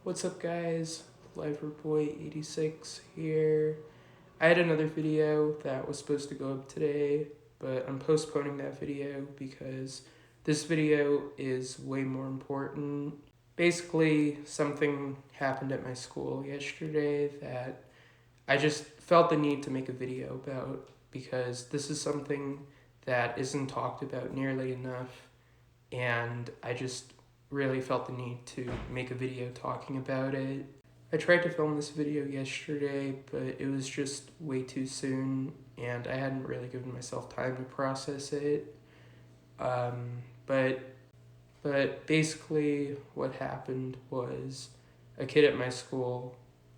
What's up, guys? Liferboy86 here. I had another video that was supposed to go up today, but I'm postponing that video because this video is way more important. Basically, something happened at my school yesterday that I just felt the need to make a video about because this is something that isn't talked about nearly enough, and I just really felt the need to make a video talking about it. I tried to film this video yesterday, but it was just way too soon, and I hadn't really given myself time to process it. Um, but but basically, what happened was a kid at my school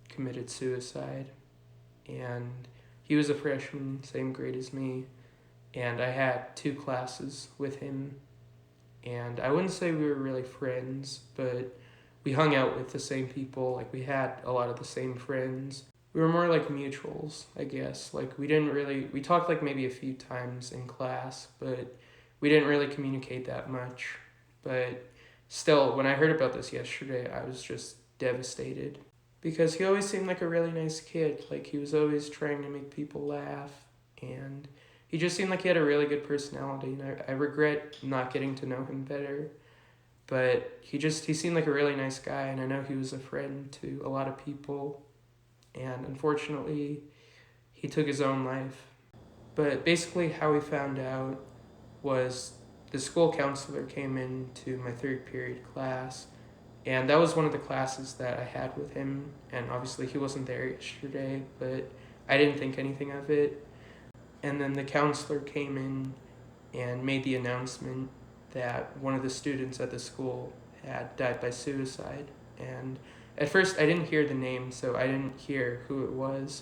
committed suicide, and he was a freshman, same grade as me, and I had two classes with him, and I wouldn't say we were really friends, but we hung out with the same people. Like, we had a lot of the same friends. We were more like mutuals, I guess. Like, we talked like maybe a few times in class, but we didn't really communicate that much. But still, when I heard about this yesterday, I was just devastated because he always seemed like a really nice kid. Like, he was always trying to make people laugh, and he just seemed like he had a really good personality, and I regret not getting to know him better. But he seemed like a really nice guy, and I know he was a friend to a lot of people, and unfortunately, he took his own life. But basically, how we found out was the school counselor came into my third period class, and that was one of the classes that I had with him, and obviously he wasn't there yesterday, but I didn't think anything of it. And then the counselor came in and made the announcement that one of the students at the school had died by suicide. And at first, I didn't hear the name, so I didn't hear who it was.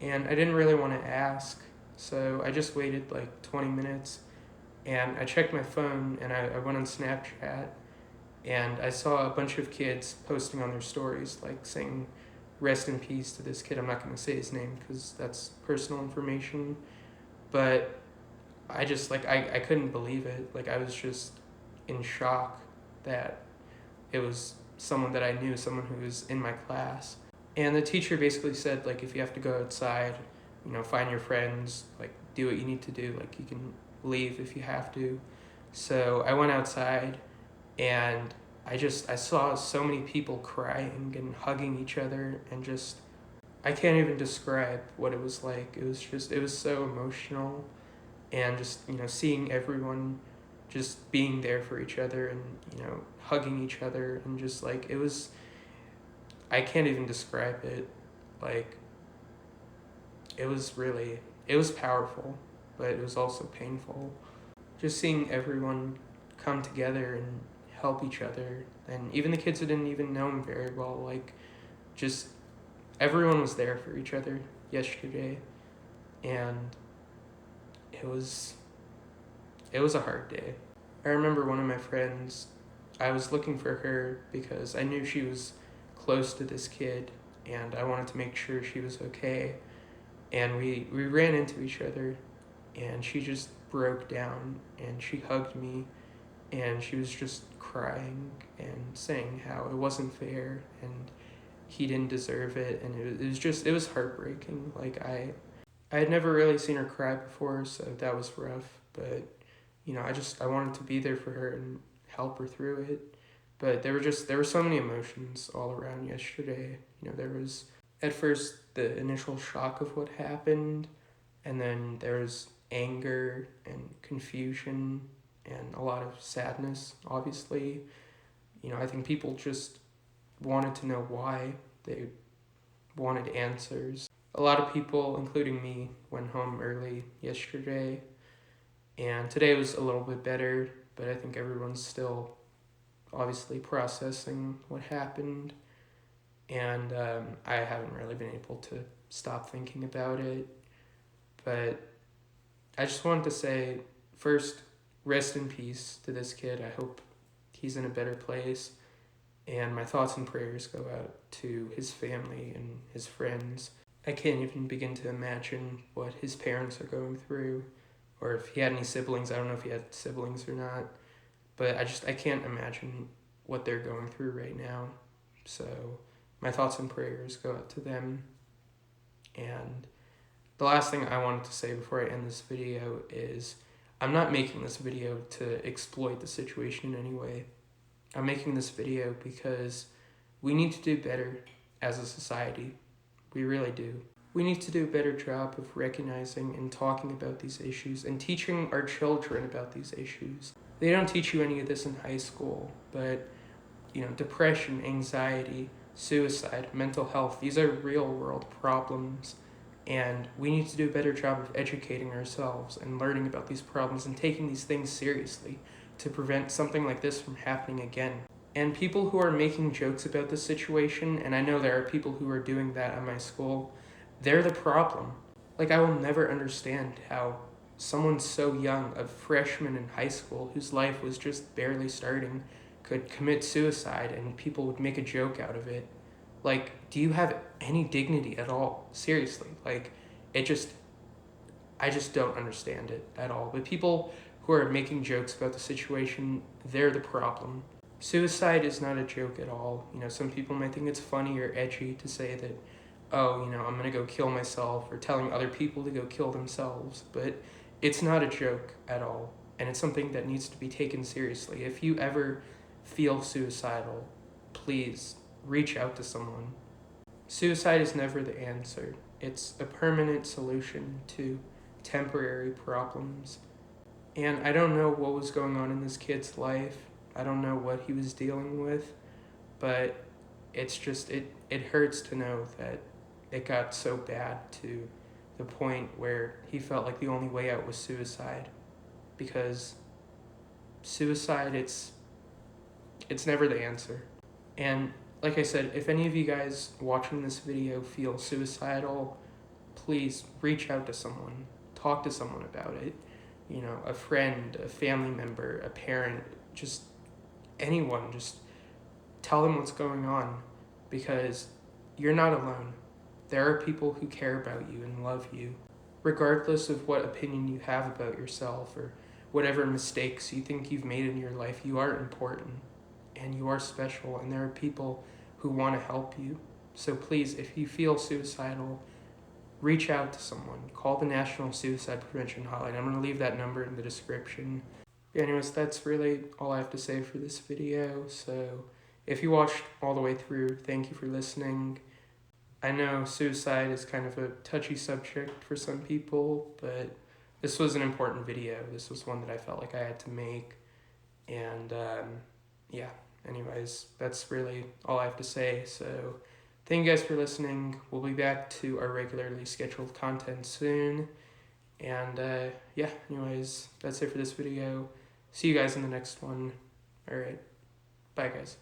And I didn't really want to ask, so I just waited like 20 minutes, and I checked my phone, and I went on Snapchat, and I saw a bunch of kids posting on their stories, like saying, "Rest in peace to this kid." I'm not going to say his name because that's personal information, but I just I couldn't believe it. Like, I was just in shock that it was someone that I knew, someone who was in my class. And the teacher basically said, like, if you have to go outside, find your friends, like, do what you need to do, like, you can leave if you have to. So I went outside, and I saw so many people crying and hugging each other, and just I can't even describe what it was like. It was so emotional, and just seeing everyone just being there for each other, and hugging each other, and just like I can't even describe it. Like, it was powerful, but it was also painful, just seeing everyone come together and help each other, and even the kids who didn't even know him very well, like, just everyone was there for each other yesterday. And it was it was a hard day. I remember one of my friends, I was looking for her because I knew she was close to this kid, and I wanted to make sure she was okay. And we ran into each other, and she just broke down, and she hugged me, and she was just crying and saying how it wasn't fair, and he didn't deserve it, and it was heartbreaking. Like, I had never really seen her cry before, so that was rough. But I wanted to be there for her and help her through it. But there were so many emotions all around yesterday. There was at first the initial shock of what happened, and then there was anger and confusion and a lot of sadness, obviously. I think people just wanted to know why. They wanted answers. A lot of people, including me, went home early yesterday, and today was a little bit better, but I think everyone's still obviously processing what happened, and I haven't really been able to stop thinking about it. But I just wanted to say, first, rest in peace to this kid. I hope he's in a better place, and my thoughts and prayers go out to his family and his friends. I can't even begin to imagine what his parents are going through, or if he had any siblings. I don't know if he had siblings or not, but I can't imagine what they're going through right now. So my thoughts and prayers go out to them. And the last thing I wanted to say before I end this video is I'm not making this video to exploit the situation in any way. I'm making this video because we need to do better as a society. We really do. We need to do a better job of recognizing and talking about these issues and teaching our children about these issues. They don't teach you any of this in high school, but depression, anxiety, suicide, mental health, these are real world problems. And we need to do a better job of educating ourselves and learning about these problems and taking these things seriously to prevent something like this from happening again. And people who are making jokes about this situation, and I know there are people who are doing that at my school, they're the problem. Like, I will never understand how someone so young, a freshman in high school, whose life was just barely starting, could commit suicide and people would make a joke out of it. Like, do you have any dignity at all? Seriously. Like, I just don't understand it at all. But people who are making jokes about the situation, they're the problem. Suicide is not a joke at all. Some people might think it's funny or edgy to say that, oh, I'm gonna go kill myself, or telling other people to go kill themselves. But it's not a joke at all. And it's something that needs to be taken seriously. If you ever feel suicidal, please reach out to someone. Suicide is never the answer. It's a permanent solution to temporary problems. And I don't know what was going on in this kid's life. I don't know what he was dealing with, but it hurts to know that it got so bad to the point where he felt like the only way out was suicide. Because suicide, it's never the answer. And like I said, if any of you guys watching this video feel suicidal, please reach out to someone. Talk to someone about it. A friend, a family member, a parent, just anyone. Just tell them what's going on, because you're not alone. There are people who care about you and love you. Regardless of what opinion you have about yourself or whatever mistakes you think you've made in your life, you are important and you are special, and there are people who want to help you. So please, if you feel suicidal, reach out to someone. Call the National Suicide Prevention Hotline. I'm going to leave that number in the description. Anyways, that's really all I have to say for this video. So if you watched all the way through, thank you for listening. I know suicide is kind of a touchy subject for some people, but this was an important video. This was one that I felt like I had to make. And yeah, anyways, that's really all I have to say. So thank you guys for listening. We'll be back to our regularly scheduled content soon. And yeah, anyways, that's it for this video. See you guys in the next one. All right, bye guys.